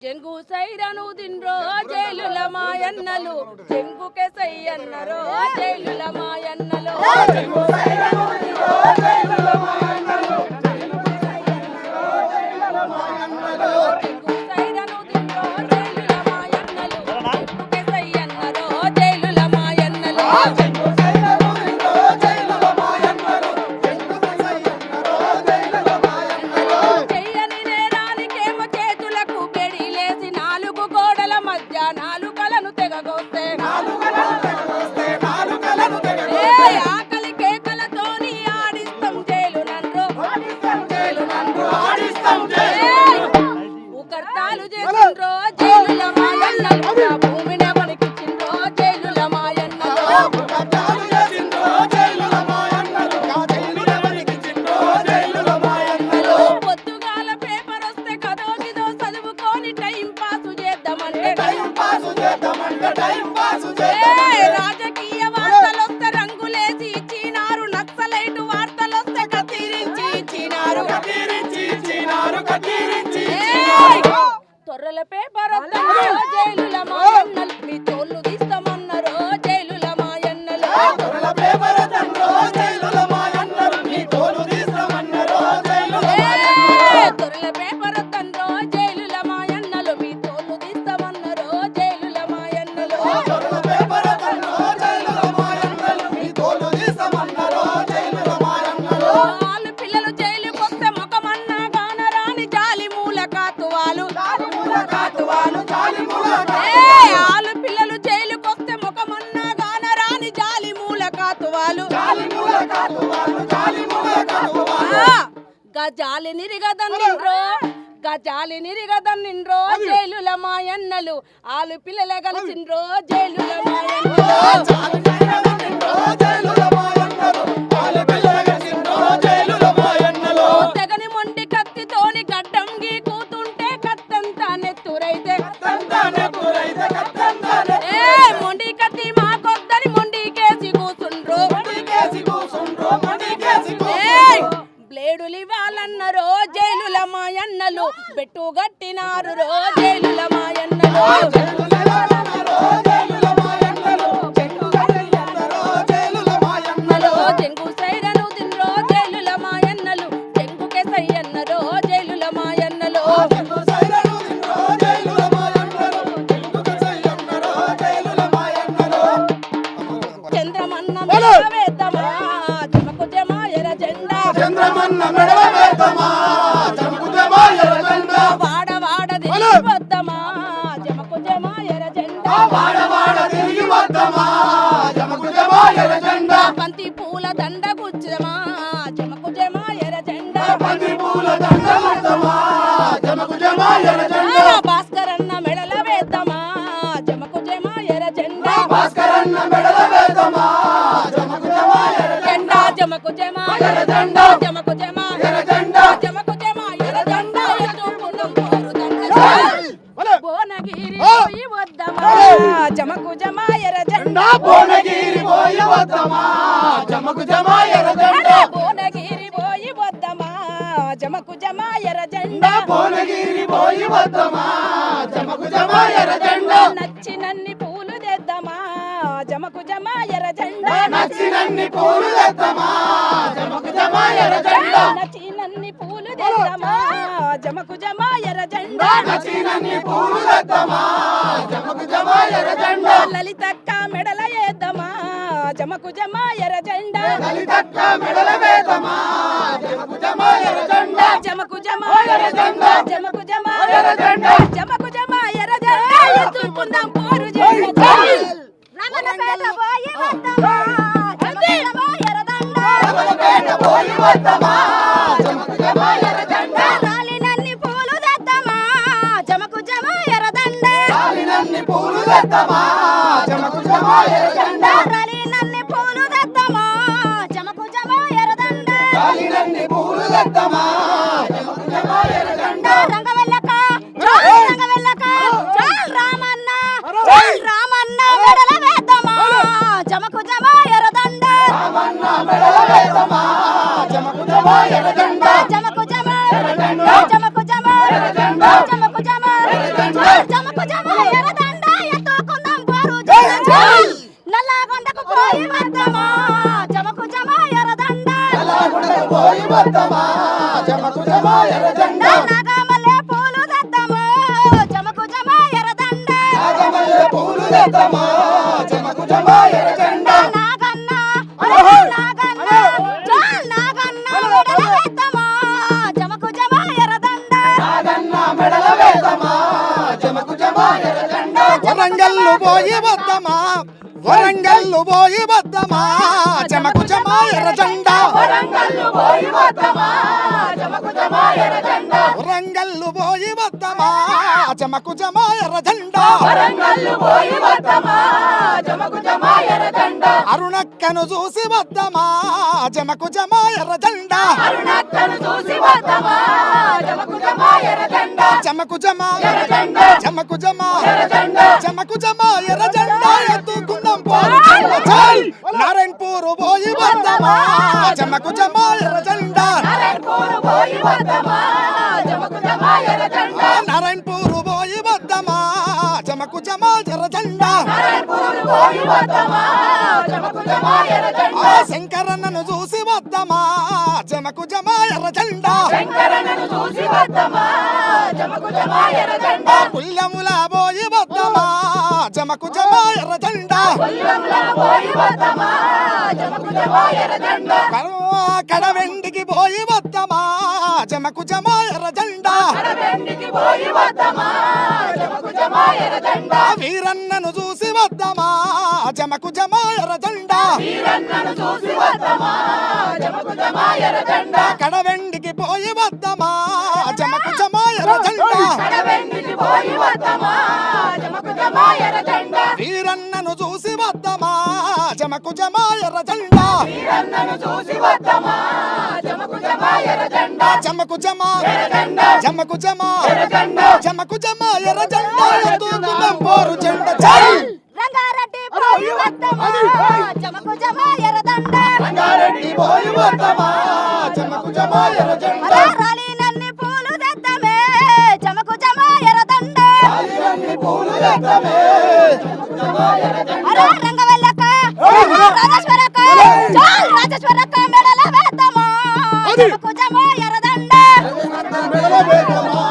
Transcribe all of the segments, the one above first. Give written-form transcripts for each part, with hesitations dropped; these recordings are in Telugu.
జంగు సైరను దిన్రో జైలుల మాయన్నలు జంగుకే సయ్యన్నరో జైలుల మాయన్నలు జంగు సైరను దిన్రో జైలుల మాయన్నలు జంగుకే సయ్యన్నరో జైలుల మాయన్నలు జంగు సైరను దిన్రో జైలుల మాయన్నలు జంగుకే సయ్యన్నరో జైలుల మాయన్నలు జంగు సైరను దిన్రో జైలుల మాయన్నలు జంగుకే సయ్యన్నరో జైలుల మాయన్నలు చెయ్యని నేరానికేమో చేతులకు నాలుగు గోడల మధ్య నాలుకలను తెగగొస్తే ఆకలి కేకలతోని ఆడిస్తాం జైలు నన్ను ఉకర్తాలు చేసిండ్రో జైలుల మాయన్నలు భూమిని వణికించిండ్రో జైలుల మాయన్నలు పొద్దుగాల పేపర్ వస్తే కదోగిదో చదువుకొని టైం పాసు రాజకీయ వార్తలొస్తే రంగులేసి ఇచ్చినారు నక్సలైటు వార్తలొస్తే కత్తిరించి ఇచ్చినారు తొర్రల పేపర్ జైలుల మాయన్నలు మీ తోళ్ళు తీస్తామన్నారు జైలుల మాయన్నలు తొర్రల పేపర్ తండ్రో జైలుల మాయన్నలు మీ తోళ్ళు తీస్తామన్నారు జైలుల మాయన్నలు వాళ్ళు పిల్లలు జైలుకి వస్తే ముఖమన్నా గానరాని జాలి మూల కాతువాలు వాళ్ళు పిల్లలు జైలుకి వస్తే ముఖమన్నా గానరాని జాలి మూల కాతువాలు గజాలి నిరిగదన్నిండ్రో జైలుల మాయన్నలు ఆలు పిల్లల కలిసిండ్రో జైలుల మాయన్నలు తెగని మొండి కత్తితోని గడ్డం గీకుతుంటే కత్తంతా నెత్తురైతే మొండి కత్తి మాకొద్దని మొండికేసి కూసుండ్రో బ్లేడులివ్వాలన్నరో జైలుల మాయన్నలు బెట్టు గట్టినారు రో జైలుల మాయన్నలు జంగు సైరను దిన్రో జైలుల మాయన్నలు జంగుకే సయ్యన్నరో జైలుల మాయన్నలు చంద్రమన్న మెడల వేద్దామా జమకు జమాయర జెండా వాడ తిరిగి వద్దామా జమకు జమాయర జెండా బంతి పూల దండ గుచ్చమా జమకు జమాయర జెండా భాస్కరన్న మెడల వేద్దామా జమకు జమాయర జెండా జమకు జమాయర జెండా జమకు జమాయర జెండా ఎత్తుకున్నాం పోరు దండ భువనగిరి పోయి వద్దామా జమకు జమాయర జెండా భువనగిరి పోయి వద్దామా జమకు జమాయర జెండా నచ్చినన్ని పూలు తెద్దామా జమకు జమాయర జెండా నచ్చినన్ని పూలు తెద్దామా జమకు జమాయర జెండా లలితక్క మెడల ఏద్దామా జమకు జమాయర జెండా జమకు జమాయర జెండా ఎత్తుకుందాం పోరు జెండా రాలినన్ని పూలు తెద్దామా జమకు జమాయర దండ రాలినన్ని పూలు తెద్దామా జమకు జమాయర దండ రంగవెల్లక రామన్న మెడల వేద్దామా జమకు జమాయర దండ జమకు జమాయర దండ జమకు జమ ఎర్రదండ ఎత్తుకుందాం పోరు జెండా నల్లగొండకు పోయి వద్దామా జమకు జమ ఎర్రదండ నల్లగొండకు పోయి వద్దామా జమకు జమ ఎర్రదండ నాగమల్లె పూలు తెద్దామా జమకు జమ ఎర్రదండ నాగమల్లె పూలు తెద్దామా జమకు జమ ఎర్రదండ నాగన్న నాగన్న చాల్ నాగన్న మెడల వేద్దామా జమకు జమ ఎర్రదండ నాగన్న మెడల వేద్దామా జమకు జమ ఎర్రదండ వరంగల్లు పోయి వద్దామా వరంగల్లు పోయి వద్దామా జమకు జమ ఎర్రజెండా వరంగల్లు పోయి వద్దామా జమకు జమ ఎర్రదండ వరంగల్లు పోయి వద్దామా జమకు జమ ఎర్రజెండా వరంగల్లు పోయి వద్దామా జమకు జమ ఎర్రదండ అరుణక్కను చూసి వద్దామా జమకు జమ ఎర్రజెండా అరుణక్కను చూసి వద్దామా జమకు జమ ఎర్రదండ జమకు జమ ఎర్రజెండ జమకు జమ ఎర్రజెండ జమకు జమ ఎర్రజెండా ఎత్తుకుందాం పోరు జెండా చాల్ నారాయణపూర్ పోయి వద్దామా జమకు జమ ఎర్రజెండా నారాయణపూర్ పోయి వద్దామా జమకు జమ ఎర్రదండ నారాయణపూర్ పోయి వద్దామా జమకు జమ ఎర్రజెండా నారాయణపూర్ పోయి వద్దామా జమకు జమ ఎర్రదండ శంకరన్నను చూసి వద్దామా జమకు జమ ఎర్రజెండా శంకరన్నను చూసి వద్దామా జమకు జమ ఎర్రదండ పుల్లముల పోయి వద్దామా జమకు జమ ఎర్రజెండా పుల్లంలా పోయి వద్దామా జమకు జమ ఎర్రదండ కడవెండికి పోయి వద్దామా జమకు జమ ఎర్రజెండా కడవెండికి పోయి వద్దామా జమకు జమ ఎర్రదండ వీరన్నను చూసి వద్దామా జమకు జమ ఎర్రజెండా వీరన్నను చూసి వద్దామా జమకు జమ ఎర్రదండ కడవెండికి పోయి వద్దామా జమకు జమ ఎర్రజెండా కడవెండికి పోయి వద్దామా జమకు జమ ఎర్రదండ వీరన్నను చూసి వద్దామా జమకు జమ ఎర్రజెండా వీరన్నను చూసి వద్దామా జమకు జమ ఎర్రదండ జమకు జమ ఎర్రదండ జమకు జమ ఎర్రదండ జమకు జమ ఎర్రజెండా ఎత్తుకుందాం పోరు జెండా చాల్ రంగారెడ్డి పోయి వద్దామా జమకు జమ ఎర్రదండ రంగారెడ్డి పోయి వద్దామా జమకు జమ ఎర్రదండ రాలినన్ని పూలు తెద్దామే జమకు జమ ఎర్రదండ రాలినన్ని పూలు తెద్దామే జమకు జమ ఎర్రదండ అరే రంగవల్లక్క రాజేశ్వరక్క చాల్ రాజేశ్వరక్క మెడల వేద్దామా జమకు జమ ఎర్రదండ మెడల వేద్దామా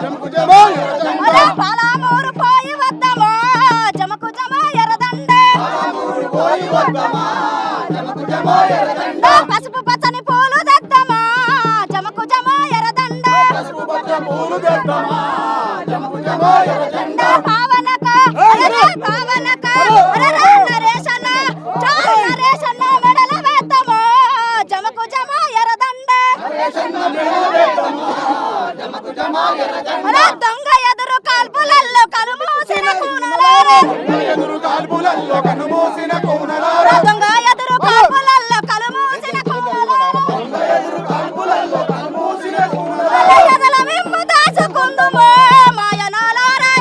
జమకు జమ ఎర్రదండ అరే పాలమూరు పోయి వద్దామా జమకు జమ ఎర్రదండ పాలమూరు పోయి వద్దామా జమకు జమ ఎర్రదండ పసుపు పచ్చని పూలు తెద్దామా జమకు జమ ఎర్రదండ పసుపు పచ్చ పూలు తెద్దామా జమకు జమ ఎర్రదండ పావనక అరే పావనక అరే నరేశన్న చాల్ నరేశన్న మెడల వేద్దామా జమకు జమ ఎర్రదండ రేషన్న మెడల వేద్దామా జమకు జమ ఎర్రదండ అరే దొంగ ఎదురు కాల్పులల్లో కలుమూసిన కూనలారా ఎదురు కాల్పులల్లో కనుమూసిన కూనలారా దొంగ ఎదురు కాల్పులల్లో కలుమూసిన కూనలారా ఎదురు కాల్పులల్లో కనుమూసిన కూనలారా ఎదల మిమ్ము దాచుకుందుమో మాయనాలారా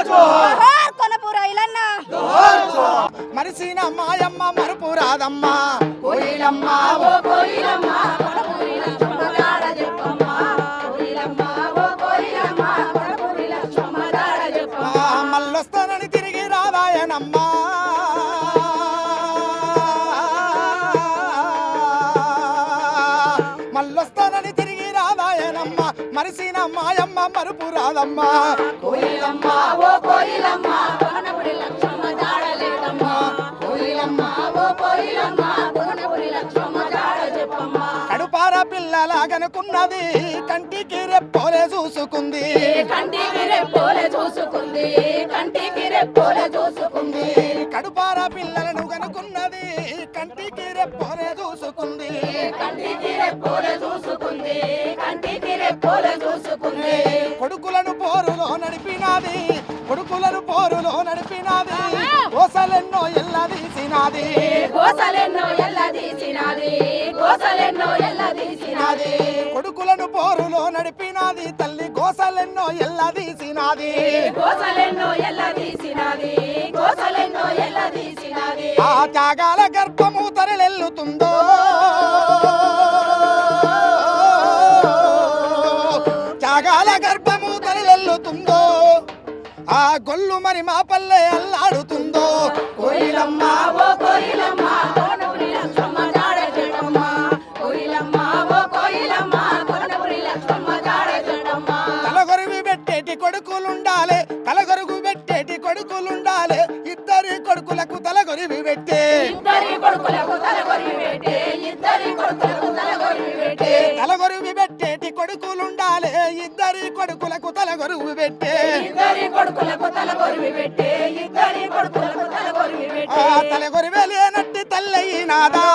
జోహార్ కొనపూర ఐలన్న మరిసిన మాయమ్మ మరుపు రాదమ్మ కోయిలమ్మ ఓ కోయిలమ్మ కొనపూరి లక్ష్మమ్మ జాడ చెప్పమ్మ కోయిలమ్మ ఓ కోయిలమ్మ కొనపూరి లక్ష్మమ్మ జాడ చెప్పమ్మ మల్లొస్తానని తిరిగి రాదాయనమ్మ మల్లొస్తానని తిరిగి రాదాయనమ్మ మరిసిన మాయమ్మ మరుపు రాదమ్మ కోయిలమ్మ ఓ కోయిలమ్మ కొనపూరి లక్ష్మమ్మ జాడ లేదమ్మ కోయిలమ్మ ఓ కోయిలమ్మ కొనపూరి లక్ష్మమ్మ జాడ చెప్పమ్మ కడుపార పిల్లలాగనుకున్నది కంటికి రెప్పోలే చూసుకుంది కంటికి రెప్పోలే చూసుకుంది కంటికి రెప్పోలే చూసుకుంది కడుపార పిల్లలను కనుకున్నది కంటికి రెప్పోలే చూసుకుంది కంటికి రెప్పోలే చూసుకుంది కంటికి రెప్పోలే చూసుకుంది కొడుకులను పోరులో నడిపినాది కొడుకులను పోరులో నడిపినాది కోసలెన్నో ఎల్లదీసినాది కోసలెన్నో ఎల్లదీసినాది కోసలెన్నో ఎల్లదీసినాది కొడుకులను పోరులో నడిపినాది తల్లి కోసలెన్నో ఎల్లదీసినాది కోసలెన్నో ఎల్లదీసినాది కోసలెన్నో ఎల్లదీసినాది ఆ త్యాగాల గర్భము తరలెల్లుతుందో త్యాగాల గర్భము తరలెల్లుతుందో ఆ గొల్లు మరి మా పల్లె అల్లాడుతుందో కోయిలమ్మ ఓ కోయిలమ్మ కొనపూరి లక్ష్మమ్మ జాడ చెప్పమ్మ కోయిలమ్మ ఓ కోయిలమ్మ కొనపూరి లక్ష్మమ్మ జాడ చెప్పమ్మ తలగొరువి పెట్టేటి కొడుకులుండాలి తలగొరుగు పెట్టేటి కొడుకులుండాలి ఇద్దరి కొడుకులకు తలగొరివి పెట్టే ఇద్దరి కొడుకులకు తలగొరివి పెట్టే ఇద్దరి కొడుకులకు తలగొరివి పెట్టే తలగొరువి పెట్టేటి కొడుకులుండాలి ఇద్దరి కొడుకులకు తలగొరువు పెట్టే ఇద్దరి కొడుకులకు తలగొరివి పెట్టే ఇద్దరి కొడుకులకు తలగొరివి పెట్టే తలగొరివే లేనట్టి తల్లయినాదా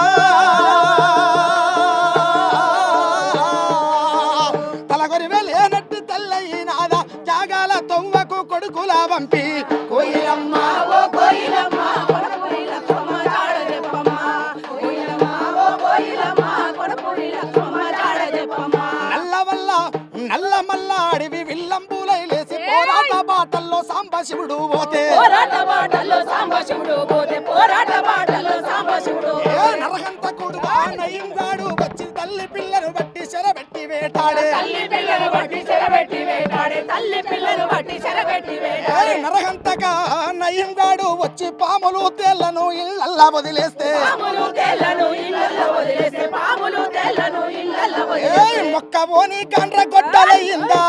తలగొరివే లేనట్టి తల్లయినాదా త్యాగాల తొవ్వకు కొడుకుల పంపి కోయిలమ్మ ఓ కోయిలమ్మ కొనపూరి లక్ష్మమ్మ జాడ చెప్పమ్మ కోయిలమ్మ ఓ కోయిలమ్మ కొనపూరి లక్ష్మమ్మ జాడ చెప్పమ్మ నల్ల మల్ల అడివి విల్లంబులై లేసి పోరాట బాటల్లో సాంబశివుడు పోతే పోరాట బాటల్లో సాంబశివుడు పోతే పోరాట బాటల్లో సాంబశివుడు నరహంతకుడు నయింగాడు వచ్చి తల్లి పిల్లలు బట్టి చెరబెట్టి వేటాడే తల్లి పిల్లలు బట్టి చెరబెట్టి వేటాడే తల్లి పిల్లలు బట్టి చెరబెట్టి వేటాడే నరహంతగా నయింగాడు వచ్చి పాములు తేళ్లను ఇళ్ళల్లా వదిలేస్తే పాములు తేళ్లను ఇళ్ళల్లో వదిలేస్తే పాములు తేళ్లను ఇళ్ళల్లో వదిలేస్తే మొక్క పోని కండ్ర గొడ్డలయ్యిందా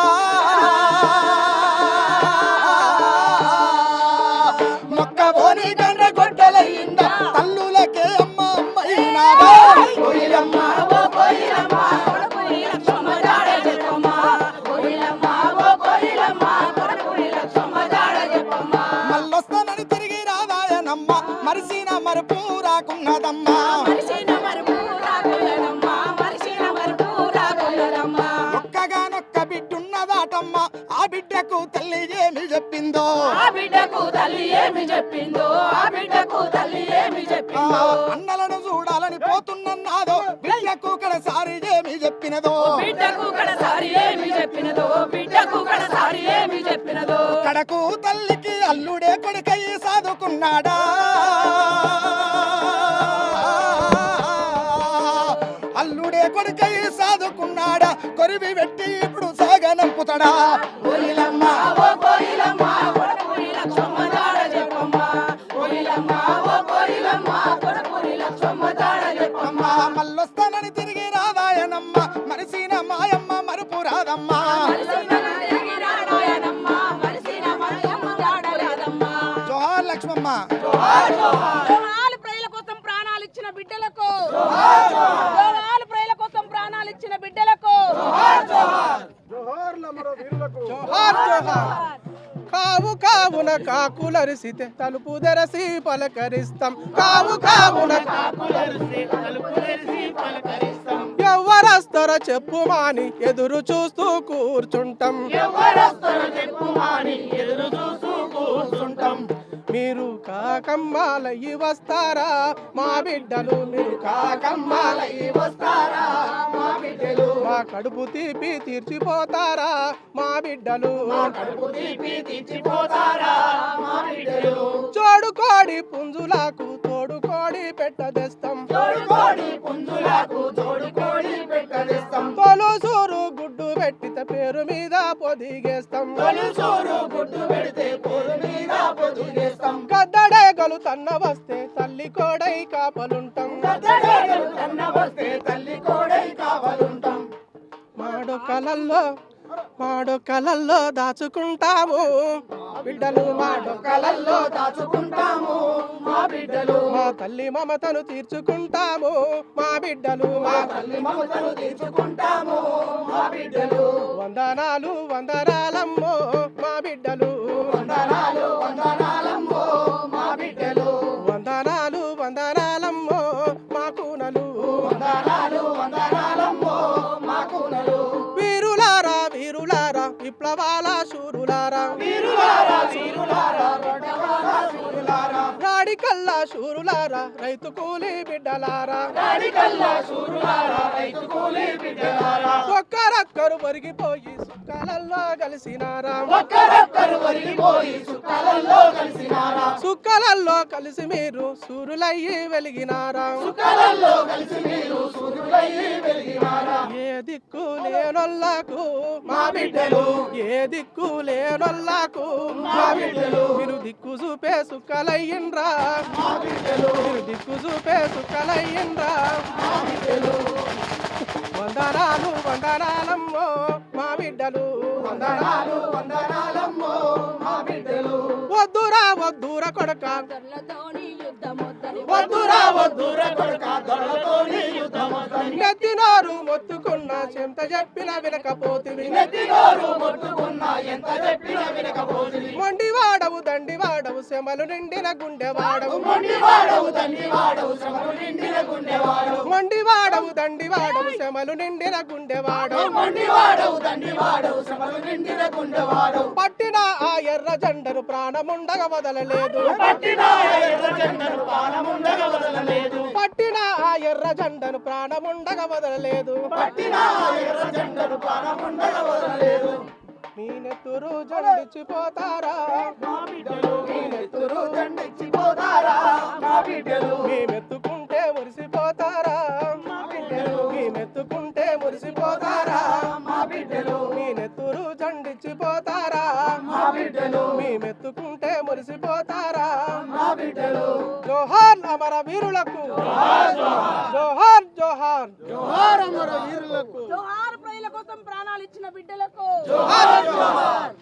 మొక్క పోని కండ్ర గొడ్డలయ్యిందా తల్లులకే అమ్మ అమ్మైనాదా కోయిలమ్మ ఓ కోయిలమ్మ కొనపూరి లక్ష్మమ్మ జాడ చెప్పమ్మ కోయిలమ్మ ఓ కోయిలమ్మ కొనపూరి లక్ష్మమ్మ జాడ చెప్పమ్మ మల్లొస్తానని తిరిగి రాదాయనమ్మ మరిసిన మరుపు రాకున్నదమ్మా మరిసిన మరుపు రాకున్నదమ్మ మరిసిన మరుపు రాకున్నదమ్మ ఒక్కగానొక్క బిడ్డున్నదాటమ్మ ఆ బిడ్డకు తల్లి ఏమి చెప్పిందో ఆ బిడ్డకు తల్లి ఏమి చెప్పిందో ఆ బిడ్డకు తల్లి ఏమి చెప్పిందో అన్నలను చూడాలని పోతున్నన్నాదో బిడ్డకు కడసారి ఏమి చెప్పినదో బిడ్డకు కడసారి ఏమి చెప్పినదో బిడ్డకు కడసారి ఏమి చెప్పినదో కడకు తల్లికి అల్లుడే కొడుకై సాదుకున్నాడా అల్లుడే కొడుకై సాదుకున్నాడా కొరివి పెట్టి ఇప్పుడు సాగనంపుతాడా కోయిలమ్మ ఓ కోయిలమ్మ కొనపూరి లక్ష్మమ్మ జాడ చెప్పమ్మ కోయిలమ్మ ఓ కోయిలమ్మ కొనపూరి లక్ష్మమ్మ జాడ చెప్పమ్మ మల్లొస్తానని తిరిగి రాదాయనమ్మ మరిసిన మాయమ్మ మరుపు రాదమ్మ మరిసిన తిరిగి రాడాయనమ్మ మరిసిన మాయమ్మ జాడ లేదమ్మ జోహార్ లక్ష్మమ్మ జోహార్ ప్రజల కోసం ప్రాణాలు ఇచ్చిన బిడ్డలకు జోహార్ ప్రజల కోసం ప్రాణాలు ఇచ్చిన బిడ్డలకు జోహార్ జోహార్ కావు కావున కాకులరిసితే తలుపు తెరసి పలకరిస్తాం కావు కావున ఎవరస్తారో చెప్పుమాని ఎదురు చూస్తూ కూర్చుంటాం మీరు కాకమ్మాలయ్యి వస్తారా మా బిడ్డలు మీరు కాకమ్మాలయ్యి వస్తారా మా బిడ్డలు మా కడుపు తీపి తీర్చిపోతారా మా బిడ్డలు కడుపు తీపి తీర్చిపోతారా మా బిడ్డలు చోడుకోడి పుంజులకు తోడుకోడి పెట్టదెస్తాం తోడుకోడి పుంజులకు తోడుకోడి పెట్టదెస్తాం తొలుసూరు గుడ్డు పెట్టితే పేరు మీద పొదిగేస్తాం తొలిసూరు గుడ్డు పెడితే పోరు మీద పొదిగేస్తాం గద్దడేగలు తన్న వస్తే తల్లి కోడై కాపలుంటాం గద్దడేగలు తన్న వస్తే తల్లి కోడై కావలుంటాం మాడు కలల్లో దాచుకుంటాము బిడ్డలు మాడు కలల్లో దాచుకుంటాము మా బిడ్డలు మా తల్లి మమతను తీర్చుకుంటాము మా బిడ్డలు మా తల్లి మమతలు తీర్చుకుంటాము మా బిడ్డలు వందనాలు వందనాలమ్మో మా బిడ్డలు వందనాలు వందనాలమ్మో మా బిడ్డలు వందనాలు వందనాలమ్మో మా కూనలు వందనాలు వందనాలమ్మో మా కూనలు వీరులారా వీరులారా విప్లవాల శూరులారా వీరులారా వీరులారా రొడ్డవారా శూరులారా రాడికల్లా శూరులారా రైతు కూలి బిడ్డలారా రాడికల్లా శూరులారా రైతు కూలి బిడ్డలారా ఒక్కరొక్కరు ఒరిగిపోయి సుక్కలల్లో కలిసినారా ఒక్కరొక్కరు ఒరిగిపోయి సుక్కలల్లో కలిసినారా సుక్కలల్లో కలిసి మీరు సూరులయ్యి వెలిగినారా సుక్కలల్లో కలిసి మీరు సూర్యులయ్యి వెలిగినారా ఏ దిక్కు లేనొల్లకు మా బిడ్డలు ఏ దిక్కు లేనొల్లకు మా బిడ్డలు మీరు దిక్కు చూపే సుక్కలయ్యిండ్రా మా బిడ్డలు మీరు దిక్కు చూపే సుక్కలయ్యిండ్రా మా బిడ్డలు వందనాలు వందనాలమ్మో మా బిడ్డలు వందనాలు వందనాలమ్మో మా బిడ్డలు వద్దురా కొడక వద్దురా వద్దురా కొడుక దొరలతోని యుద్ధమొద్దని నెత్తినోరు మొత్తుకున్న చెంత చెప్పిన వినకపోతివి నెత్తినోరు మొట్టుకున్నా ఎంత చెప్పినా వినకపోతివి మొండివాడవు దండివాడవు శమలు నిండిన గుండెవాడవు మొండివాడవు దండివాడవు శ్రమలు నిండిన గుండెవాడవు మొండివాడవు దండివాడవు శమలు నిండిన గుండెవాడవు మొండివాడవు దండివాడవు శ్రమలు నిండిన గుండెవాడవు పట్టిన ఆ ఎర్ర జెండను ప్రాణముండగ వదలలేదు పట్టిన ఎర్ర జెండను పానముండగ వదలలేదు పట్టిన ఆ ఎర్ర జెండను ప్రాణముండగ వదలలేదు పట్టిన ఎర్ర జెండను పానముండగ వదలలేదు మీ నెత్తురు జండిచ్చిపోతారా మా బిడ్డలు మీ నెత్తురు దండిచ్చిపోతారా మా బిడ్డలు మేమెత్తుకుంటే మురిసిపోతారా మా బిడ్డలు మేమెత్తుకుంటే మురిసిపోతారా మా బిడ్డలు మీ నెత్తురు జండిచ్చిపోతారా మా బిడ్డలు మేమెత్తుకుంటే మురిసిపోతారా మా బిడ్డలు జోహార్ అమర వీరులకు జోహార్ జోహార్ జోహార్ అమర వీరులకు జోహార్ ప్రజల కోసం ప్రాణాలు ఇచ్చిన బిడ్డలకు జోహార్ జోహార్